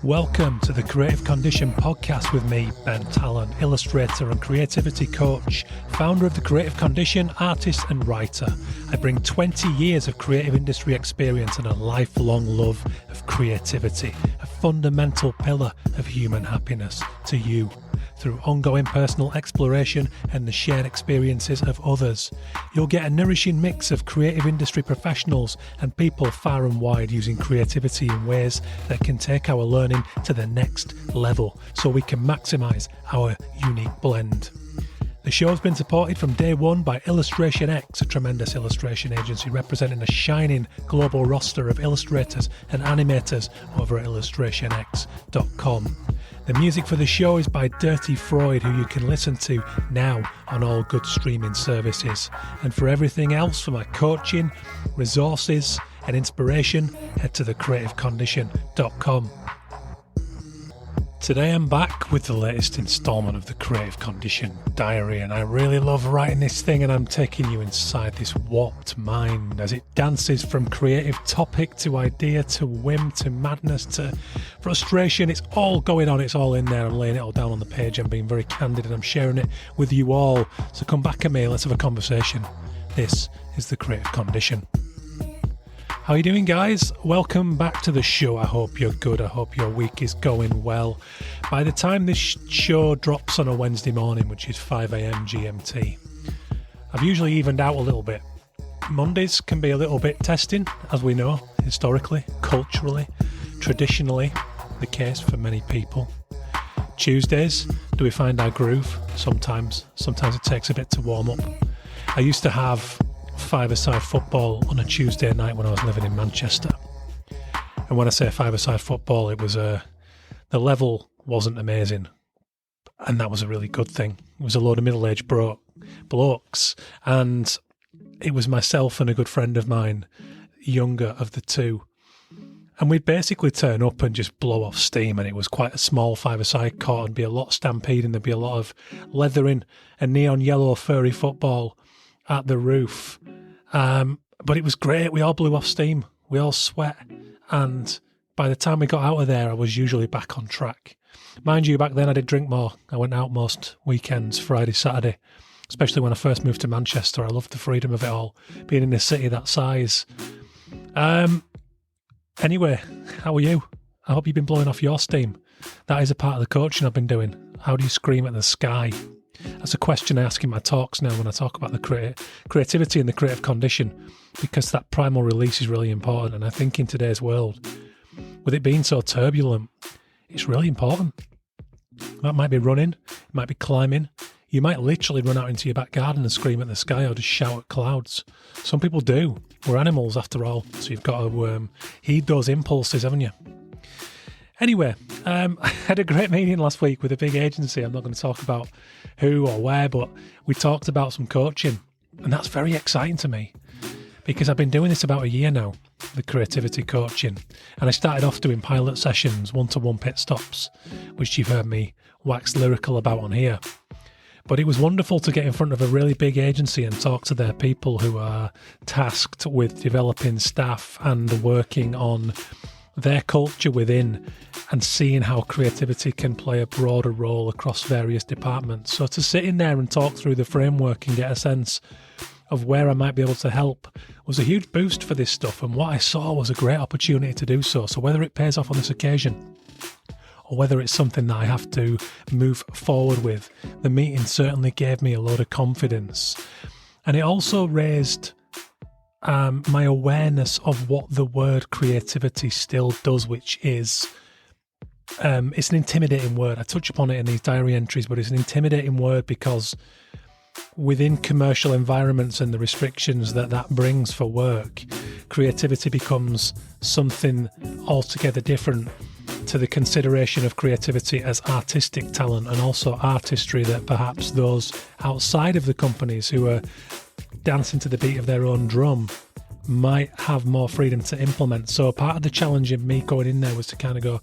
Welcome to the Creative Condition podcast with me, Ben Talon, illustrator and creativity coach, founder of the Creative Condition, artist and writer. I bring 20 years of creative industry experience and a lifelong love of creativity, a fundamental pillar of human happiness, to you through ongoing personal exploration and the shared experiences of others. You'll get a nourishing mix of creative industry professionals and people far and wide using creativity in ways that can take our learning to the next level so we can maximise our unique blend. The show has been supported from day one by Illustration X, a tremendous illustration agency representing a shining global roster of illustrators and animators over at illustrationx.com. The music for the show is by Dirty Freud, who you can listen to now on all good streaming services. And for everything else, for my coaching, resources and inspiration, head to thecreativecondition.com. Today I'm back with the latest instalment of the Creative Condition Diary, and I really love writing this thing, and I'm taking you inside this warped mind as it dances from creative topic to idea to whim to madness to frustration. It's all going on, it's all in there. I'm laying it all down on the page. I'm being very candid and I'm sharing it with you all. So come back at me, let's have a conversation. This is the Creative Condition. How are you doing, guys? Welcome back to the show. I hope you're good. I hope your week is going well. By the time this show drops on a Wednesday morning, which is 5 a.m. GMT, I've usually evened out a little bit. Mondays can be a little bit testing, as we know, historically, culturally, traditionally, the case for many people. Tuesdays, do we find our groove? Sometimes it takes a bit to warm up. I used to have five-a-side football on a Tuesday night when I was living in Manchester. And when I say five-a-side football, it was the level wasn't amazing, and that was a really good thing. It was a load of middle-aged blokes, and it was myself and a good friend of mine, younger of the two, and we'd basically turn up and just blow off steam. And it was quite a small five-a-side court, and be a lot of stampeding. There'd be a lot of leathering and neon yellow furry football at the roof. But it was great. We all blew off steam. We all sweat. And by the time we got out of there, I was usually back on track. Mind you, back then I did drink more. I went out most weekends, Friday, Saturday, especially when I first moved to Manchester. I loved the freedom of it all, being in a city that size. Anyway, how are you? I hope you've been blowing off your steam. That is a part of the coaching I've been doing. How do you scream at the sky? That's a question I ask in my talks now when I talk about the creativity and the creative condition, because that primal release is really important. And I think in today's world, with it being so turbulent, it's really important. That might be running, it might be climbing. You might literally run out into your back garden and scream at the sky or just shout at clouds. Some people do. We're animals after all, so you've got to heed those impulses, haven't you? Anyway, I had a great meeting last week with a big agency. I'm not going to talk about who or where, but we talked about some coaching, and that's very exciting to me because I've been doing this about a year now, the creativity coaching, and I started off doing pilot sessions, one-to-one pit stops, which you've heard me wax lyrical about on here. But it was wonderful to get in front of a really big agency and talk to their people who are tasked with developing staff and working on their culture within and seeing how creativity can play a broader role across various departments. So to sit in there and talk through the framework and get a sense of where I might be able to help was a huge boost for this stuff, and what I saw was a great opportunity to do so. So whether it pays off on this occasion or whether it's something that I have to move forward with, the meeting certainly gave me a lot of confidence. And it also raised my awareness of what the word creativity still does, which is, it's an intimidating word. I touch upon it in these diary entries, but it's an intimidating word because within commercial environments and the restrictions that brings for work, creativity becomes something altogether different to the consideration of creativity as artistic talent, and also artistry that perhaps those outside of the companies who are dancing to the beat of their own drum might have more freedom to implement. So part of the challenge in me going in there was to kind of go,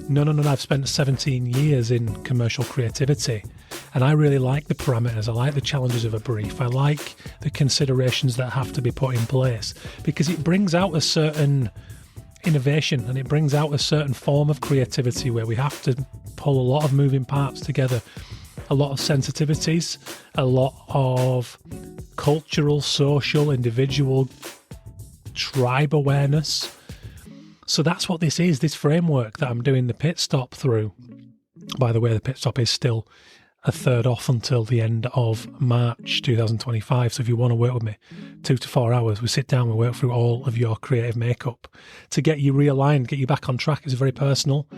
no, I've spent 17 years in commercial creativity, and I really like the parameters. I like the challenges of a brief. I like the considerations that have to be put in place, because it brings out a certain innovation, and it brings out a certain form of creativity where we have to pull a lot of moving parts together, a lot of sensitivities, a lot of cultural, social, individual, tribe awareness. So that's what this is, this framework that I'm doing the pit stop through. By the way, the pit stop is still a third off until the end of March 2025. So if you want to work with me, 2 to 4 hours, we sit down, we work through all of your creative makeup to get you realigned, get you back on track. It's a very personal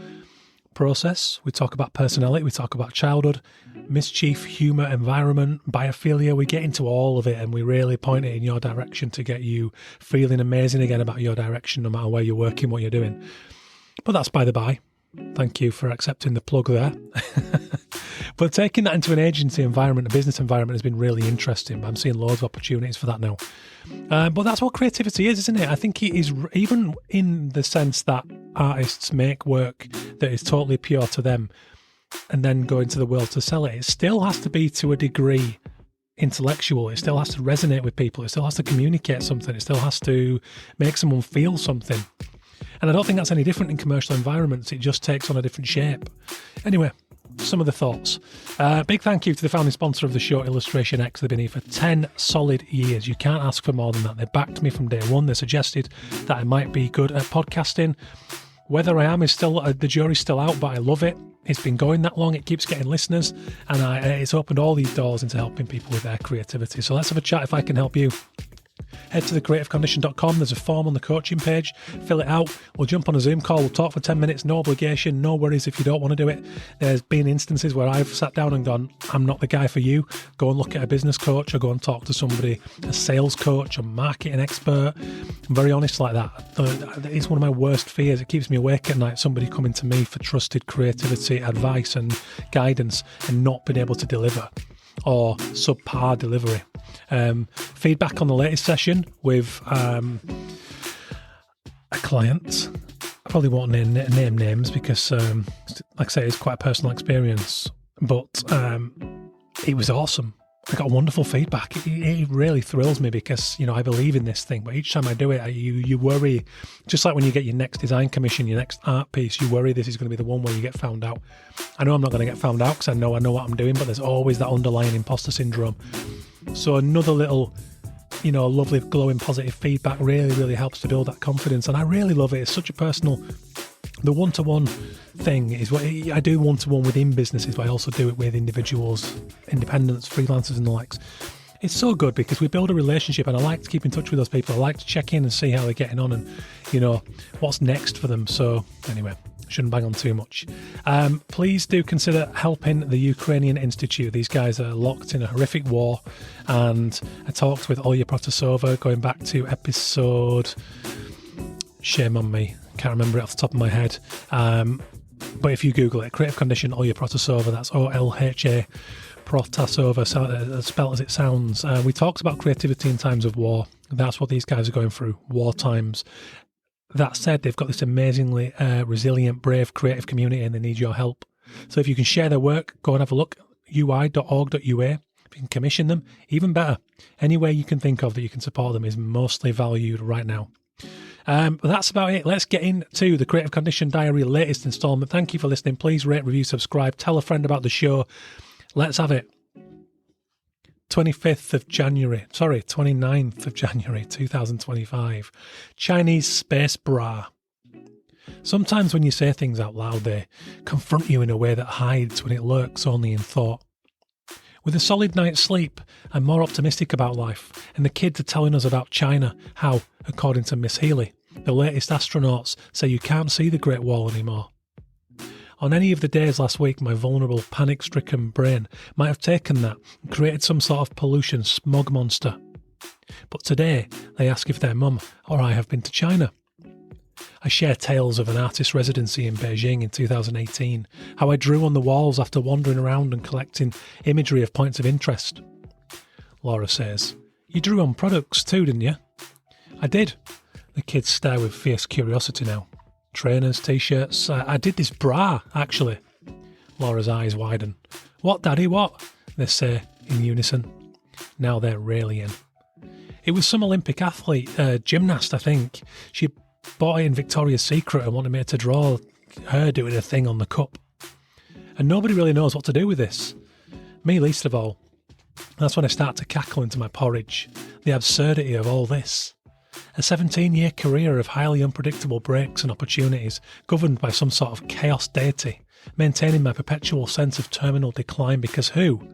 process. We talk about personality, we talk about childhood, mischief, humour, environment, biophilia. We get into all of it and we really point it in your direction to get you feeling amazing again about your direction, no matter where you're working, what you're doing. But that's by the by. Thank you for accepting the plug there. But taking that into an agency environment, a business environment, has been really interesting. I'm seeing loads of opportunities for that now. But that's what creativity is, isn't it? I think it is, even in the sense that artists make work that is totally pure to them and then go into the world to sell it. It still has to be, to a degree, intellectual. It still has to resonate with people. It still has to communicate something. It still has to make someone feel something. And I don't think that's any different in commercial environments. It just takes on a different shape. Anyway, some of the thoughts. Big thank you to the founding sponsor of the show, Illustration X. They've been here for 10 solid years. You can't ask for more than that. They backed me from day one. They suggested that I might be good at podcasting. Whether I am is still, the jury's still out, but I love it. It's been going that long. It keeps getting listeners, and it's opened all these doors into helping people with their creativity. So let's have a chat if I can help you. Head to thecreativecondition.com. There's a form on the coaching page. Fill it out. We'll jump on a Zoom call. We'll talk for 10 minutes. No obligation. No worries if you don't want to do it. There's been instances where I've sat down and gone, I'm not the guy for you. Go and look at a business coach, or go and talk to somebody, a sales coach, a marketing expert. I'm very honest like that. It's one of my worst fears. It keeps me awake at night, somebody coming to me for trusted creativity, advice and guidance, and not being able to deliver, or subpar delivery. Feedback on the latest session with a client. I probably won't name names because, like I say, it's quite a personal experience, but it was awesome. I got wonderful feedback. It really thrills me because, I believe in this thing, but each time I do it, you worry, just like when you get your next design commission, your next art piece, you worry this is going to be the one where you get found out. I know I'm not going to get found out because I know what I'm doing, but there's always that underlying imposter syndrome. So another little, lovely, glowing, positive feedback really, really helps to build that confidence. And I really love it. It's such a personal, the one-to-one thing is what I do one-to-one within businesses, but I also do it with individuals, independents, freelancers and the likes. It's so good because we build a relationship, and I like to keep in touch with those people. I like to check in and see how they're getting on and, what's next for them. So anyway, shouldn't bang on too much. Please do consider helping the Ukrainian Institute. These guys are locked in a horrific war, and I talked with Olya Protasova going back to episode, shame on me, can't remember it off the top of my head, but if you Google it, Creative Condition, Olya Protasova, that's OLHA Protasova, spelled as it sounds. We talked about creativity in times of war. That's what these guys are going through, war times. That said, they've got this amazingly resilient, brave, creative community, and they need your help. So if you can share their work, go and have a look, ui.org.ua. If you can commission them, even better. Any way you can think of that you can support them is mostly valued right now. But that's about it. Let's get into the Creative Condition Diary latest installment. Thank you for listening. Please rate, review, subscribe, tell a friend about the show. Let's have it. 29th of January, 2025. Chinese space bra. Sometimes when you say things out loud, they confront you in a way that hides when it lurks only in thought. With a solid night's sleep, I'm more optimistic about life, and the kids are telling us about China, how, according to Miss Healy, the latest astronauts say you can't see the Great Wall anymore. On any of the days last week, my vulnerable, panic-stricken brain might have taken that and created some sort of pollution smog monster. But today, they ask if their mum or I have been to China. I share tales of an artist residency in Beijing in 2018, how I drew on the walls after wandering around and collecting imagery of points of interest. Laura says, "You drew on products too, didn't you?" I did. The kids stare with fierce curiosity now. Trainers, t-shirts. I did this bra, actually. Laura's eyes widen. "What, Daddy, what?" they say in unison. Now they're really in. It was some Olympic athlete, gymnast, I think. She Bought it in Victoria's Secret and wanted me to draw her doing a thing on the cup. And nobody really knows what to do with this. Me least of all. That's when I start to cackle into my porridge. The absurdity of all this. A 17-year career of highly unpredictable breaks and opportunities, governed by some sort of chaos deity, maintaining my perpetual sense of terminal decline, because who,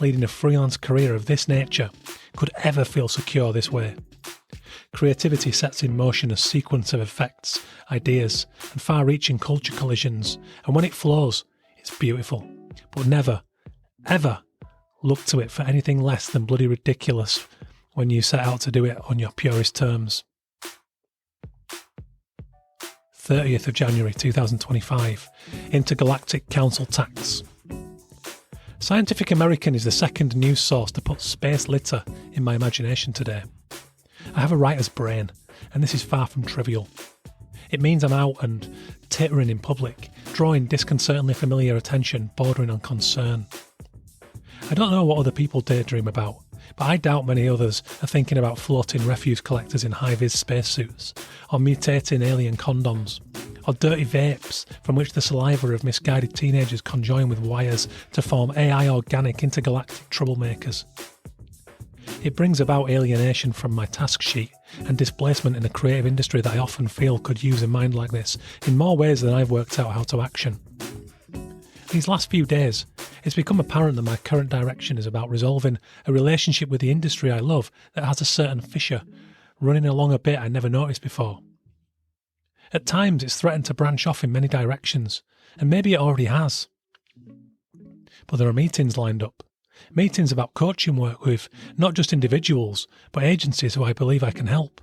leading a freelance career of this nature, could ever feel secure this way? Creativity sets in motion a sequence of effects, ideas, and far-reaching culture collisions, and when it flows, it's beautiful. But never, ever look to it for anything less than bloody ridiculous when you set out to do it on your purest terms. 30th of January 2025, Intergalactic Council Tax. Scientific American is the second news source to put space litter in my imagination today. I have a writer's brain, and this is far from trivial. It means I'm out and tittering in public, drawing disconcertingly familiar attention bordering on concern. I don't know what other people daydream about, but I doubt many others are thinking about floating refuse collectors in high-vis spacesuits, or mutating alien condoms, or dirty vapes from which the saliva of misguided teenagers conjoin with wires to form AI organic intergalactic troublemakers. It brings about alienation from my task sheet and displacement in a creative industry that I often feel could use a mind like this in more ways than I've worked out how to action. These last few days, it's become apparent that my current direction is about resolving a relationship with the industry I love that has a certain fissure, running along a bit I never noticed before. At times it's threatened to branch off in many directions, and maybe it already has. But there are meetings lined up. Meetings about coaching work with not just individuals, but agencies who I believe I can help.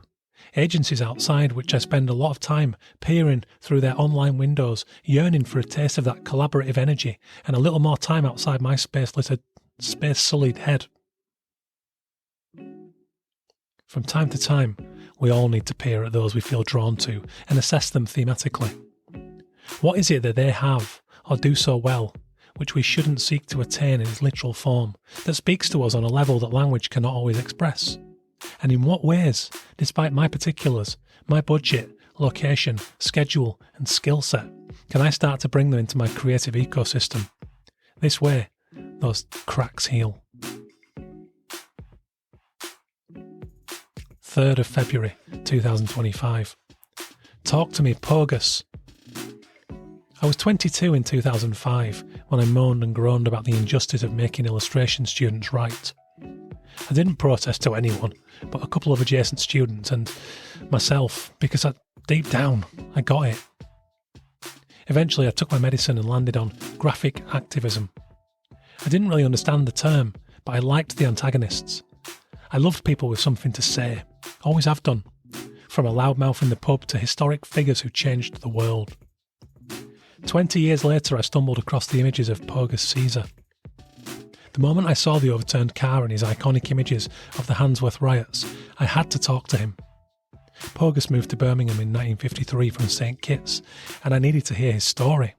Agencies outside which I spend a lot of time peering through their online windows, yearning for a taste of that collaborative energy and a little more time outside my space-littered, space-sullied head. From time to time, we all need to peer at those we feel drawn to and assess them thematically. What is it that they have, or do so well, which we shouldn't seek to attain in its literal form, that speaks to us on a level that language cannot always express? And in what ways, despite my particulars, my budget, location, schedule and skill set, can I start to bring them into my creative ecosystem? This way, those cracks heal. 3rd of February 2025. Talk to me, Pogus. I was 22 in 2005 when I moaned and groaned about the injustice of making illustration students write. I didn't protest to anyone, but a couple of adjacent students and myself, because deep down, I got it. Eventually I took my medicine and landed on graphic activism. I didn't really understand the term, but I liked the antagonists. I loved people with something to say, always have done, from a loudmouth in the pub to historic figures who changed the world. 20 years later I stumbled across the images of Pogus Caesar. The moment I saw the overturned car and his iconic images of the Handsworth riots, I had to talk to him. Pogus moved to Birmingham in 1953 from St Kitts, and I needed to hear his story.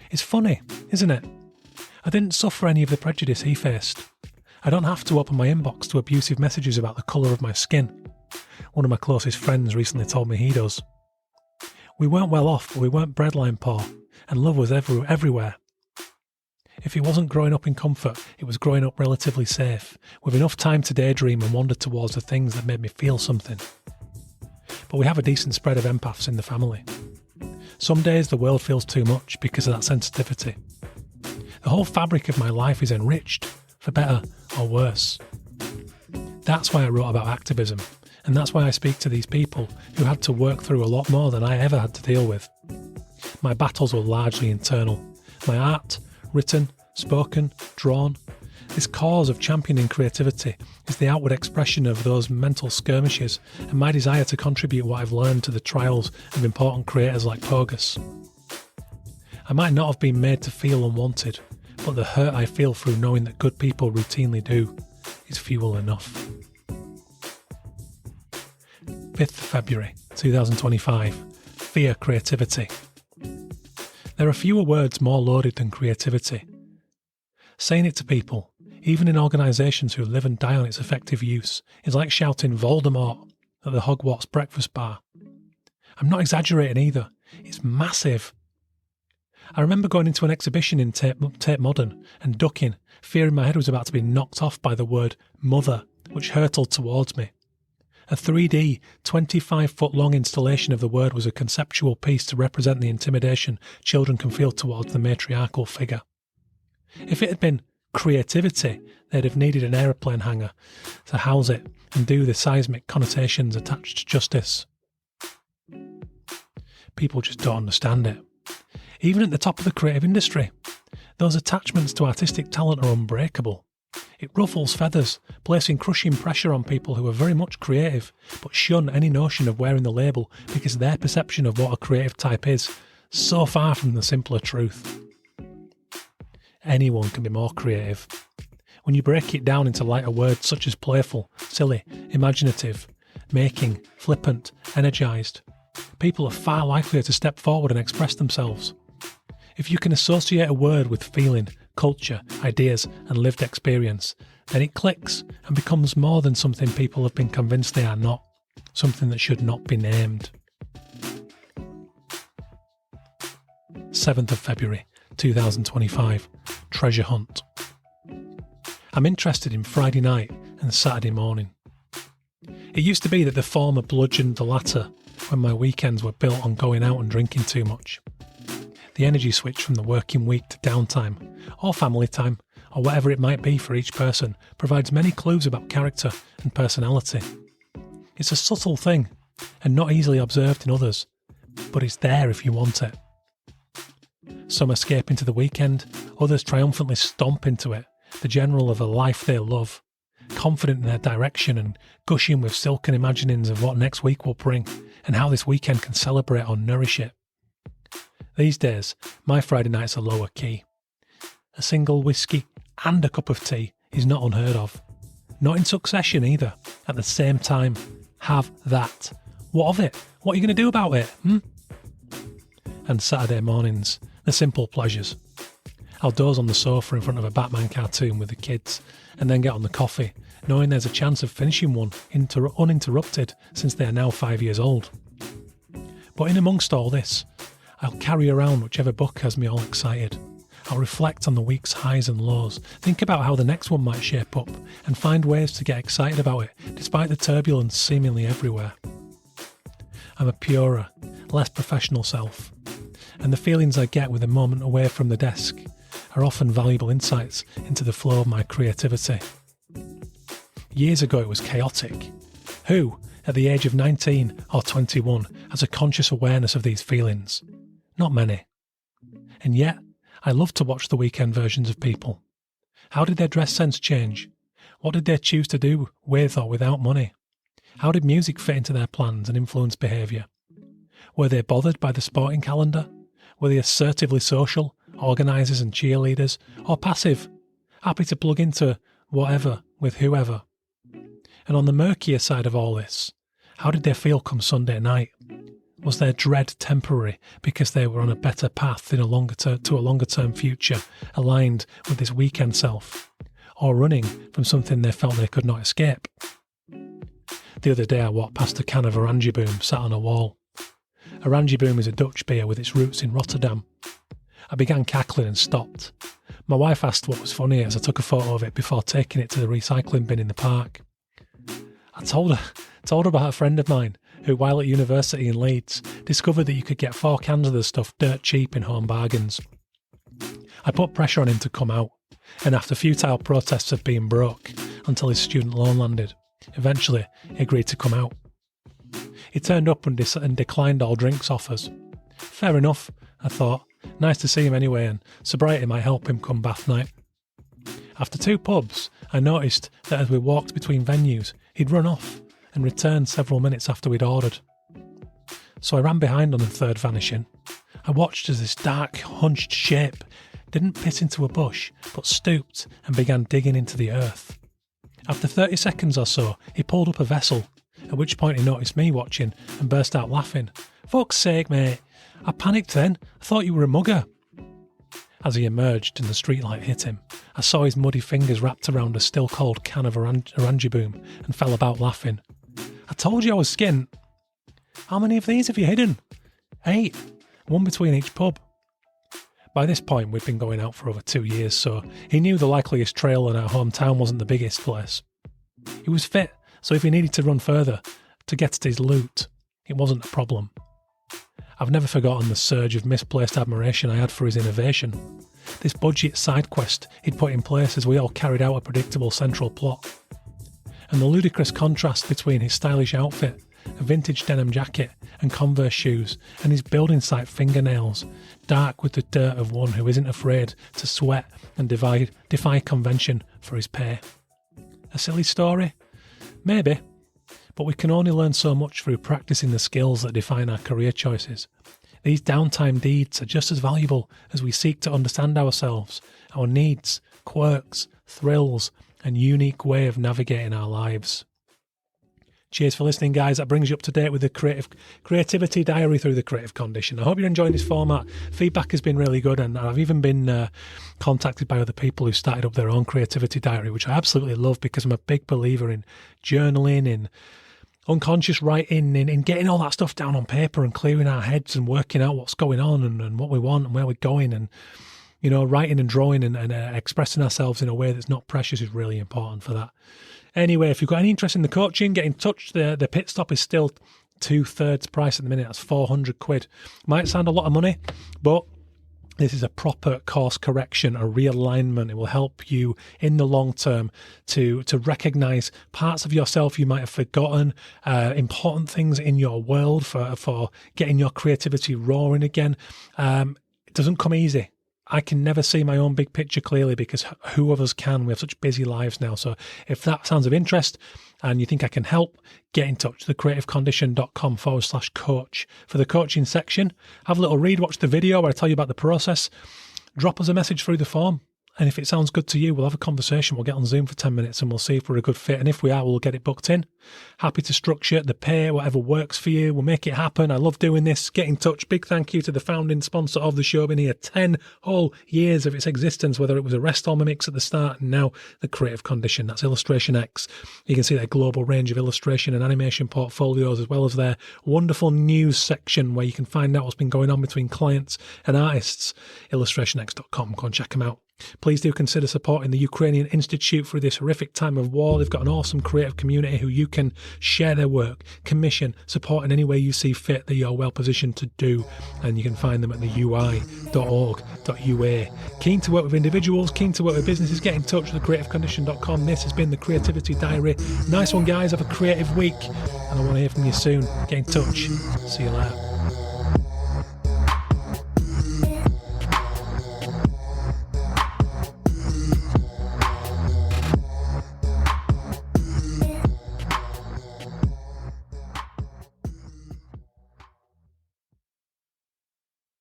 It's funny, isn't it? I didn't suffer any of the prejudice he faced. I don't have to open my inbox to abusive messages about the colour of my skin. One of my closest friends recently told me he does. We weren't well off, but we weren't breadline poor, and love was everywhere. If it wasn't growing up in comfort, it was growing up relatively safe, with enough time to daydream and wander towards the things that made me feel something. But we have a decent spread of empaths in the family. Some days the world feels too much because of that sensitivity. The whole fabric of my life is enriched, for better or worse. That's why I wrote about activism, and that's why I speak to these people who had to work through a lot more than I ever had to deal with. My battles were largely internal. My art, written, spoken, drawn. This cause of championing creativity is the outward expression of those mental skirmishes and my desire to contribute what I've learned to the trials of important creators like Pogus. I might not have been made to feel unwanted, but the hurt I feel through knowing that good people routinely do is fuel enough. 5th February 2025. Fear creativity. There are fewer words more loaded than creativity. Saying it to people, even in organisations who live and die on its effective use, is like shouting Voldemort at the Hogwarts breakfast bar. I'm not exaggerating either. It's massive. I remember going into an exhibition in Tate Modern and ducking, fearing my head was about to be knocked off by the word mother, which hurtled towards me. A 3D, 25-foot-long installation of the word was a conceptual piece to represent the intimidation children can feel towards the matriarchal figure. If it had been creativity, they'd have needed an aeroplane hangar to house it and do the seismic connotations attached to justice. People just don't understand it. Even at the top of the creative industry, those attachments to artistic talent are unbreakable. It ruffles feathers, placing crushing pressure on people who are very much creative, but shun any notion of wearing the label because their perception of what a creative type is so far from the simpler truth. Anyone can be more creative. When you break it down into lighter words such as playful, silly, imaginative, making, flippant, energised, people are far likelier to step forward and express themselves. If you can associate a word with feeling, culture, ideas and lived experience, then it clicks and becomes more than something people have been convinced they are not, something that should not be named. 7th of February 2025, Treasure Hunt. I'm interested in Friday night and Saturday morning. It used to be that the former bludgeoned the latter when my weekends were built on going out and drinking too much. The energy switch from the working week to downtime, or family time, or whatever it might be for each person, provides many clues about character and personality. It's a subtle thing, and not easily observed in others, but it's there if you want it. Some escape into the weekend, others triumphantly stomp into it, the general of a life they love, confident in their direction and gushing with silken imaginings of what next week will bring, and how this weekend can celebrate or nourish it. These days, my Friday nights are lower key. A single whiskey and a cup of tea is not unheard of. Not in succession either. At the same time, have that. What of it? What are you going to do about it? And Saturday mornings, the simple pleasures. I'll doze on the sofa in front of a Batman cartoon with the kids, and then get on the coffee, knowing there's a chance of finishing one uninterrupted since they are now 5 years old. But in amongst all this, I'll carry around whichever book has me all excited. I'll reflect on the week's highs and lows, think about how the next one might shape up, and find ways to get excited about it, despite the turbulence seemingly everywhere. I'm a purer, less professional self, and the feelings I get with a moment away from the desk are often valuable insights into the flow of my creativity. Years ago it was chaotic. Who, at the age of 19 or 21, has a conscious awareness of these feelings? Not many. And yet, I love to watch the weekend versions of people. How did their dress sense change? What did they choose to do with or without money? How did music fit into their plans and influence behaviour? Were they bothered by the sporting calendar? Were they assertively social, organisers and cheerleaders, or passive, happy to plug into whatever with whoever? And on the murkier side of all this, how did they feel come Sunday night? Was their dread temporary because they were on a better path in a longer-term future aligned with this weekend self, or running from something they felt they could not escape? The other day I walked past a can of Oranjeboom sat on a wall. Oranjeboom is a Dutch beer with its roots in Rotterdam. I began cackling and stopped. My wife asked what was funny as I took a photo of it before taking it to the recycling bin in the park. I told her about a friend of mine who, while at university in Leeds, discovered that you could get 4 cans of the stuff dirt cheap in Home Bargains. I put pressure on him to come out, and after futile protests of being broke, until his student loan landed, eventually he agreed to come out. He turned up and declined all drinks offers. Fair enough, I thought. Nice to see him anyway, and sobriety might help him come bath night. After 2 pubs, I noticed that as we walked between venues, he'd run off and returned several minutes after we'd ordered. So I ran behind on the third vanishing. I watched as this dark, hunched shape didn't pit into a bush, but stooped and began digging into the earth. After 30 seconds or so, he pulled up a vessel, at which point he noticed me watching and burst out laughing. "Fuck's sake, mate. I panicked then. I thought you were a mugger." As he emerged and the streetlight hit him, I saw his muddy fingers wrapped around a still-cold can of Oranjeboom and fell about laughing. "I told you I was skint." How many of these have you hidden? 8. One between each pub. By this point, we'd been going out for over 2 years, so he knew the likeliest trail in our hometown wasn't the biggest place. He was fit, so if he needed to run further to get at his loot, it wasn't a problem. I've never forgotten the surge of misplaced admiration I had for his innovation. This budget side quest he'd put in place as we all carried out a predictable central plot. And the ludicrous contrast between his stylish outfit, a vintage denim jacket and Converse shoes, and his building site fingernails, dark with the dirt of one who isn't afraid to sweat and defy convention for his pay. A silly story? Maybe, but we can only learn so much through practicing the skills that define our career choices. These downtime deeds are just as valuable as we seek to understand ourselves, our needs, quirks, thrills, and unique way of navigating our lives. Cheers for listening, guys. That brings you up to date with the creativity diary through the creative condition. I hope you're enjoying this format. Feedback has been really good, and I've even been contacted by other people who started up their own creativity diary, which I absolutely love because I'm a big believer in journaling, in unconscious writing, in getting all that stuff down on paper and clearing our heads and working out what's going on and what we want and where we're going. And, you know, writing and drawing and expressing ourselves in a way that's not precious is really important for that. Anyway, if you've got any interest in the coaching, get in touch. The pit stop is still 2/3 price at the minute. That's 400 quid. Might sound a lot of money, but this is a proper course correction, a realignment. It will help you in the long term to recognise parts of yourself you might have forgotten, important things in your world for getting your creativity roaring again. It doesn't come easy. I can never see my own big picture clearly because who of us can? We have such busy lives now. So if that sounds of interest and you think I can help, get in touch, thecreativecondition.com/coach. For the coaching section, have a little read, watch the video where I tell you about the process, drop us a message through the form. And if it sounds good to you, we'll have a conversation. We'll get on Zoom for 10 minutes and we'll see if we're a good fit. And if we are, we'll get it booked in. Happy to structure the pay, whatever works for you. We'll make it happen. I love doing this. Get in touch. Big thank you to the founding sponsor of the show. Been here 10 whole years of its existence, whether it was a Restolmer mix at the start and now the Creative Condition. That's Illustration X. You can see their global range of illustration and animation portfolios, as well as their wonderful news section where you can find out what's been going on between clients and artists. illustrationx.com. Go and check them out. Please do consider supporting the Ukrainian Institute through this horrific time of war. They've got an awesome creative community who you can share their work, commission, support in any way you see fit that you're well positioned to do. And you can find them at the ui.org.ua. Keen to work with individuals, keen to work with businesses, get in touch with thecreativecondition.com. This has been the Creativity Diary. Nice one, guys. Have a creative week. And I want to hear from you soon. Get in touch. See you later.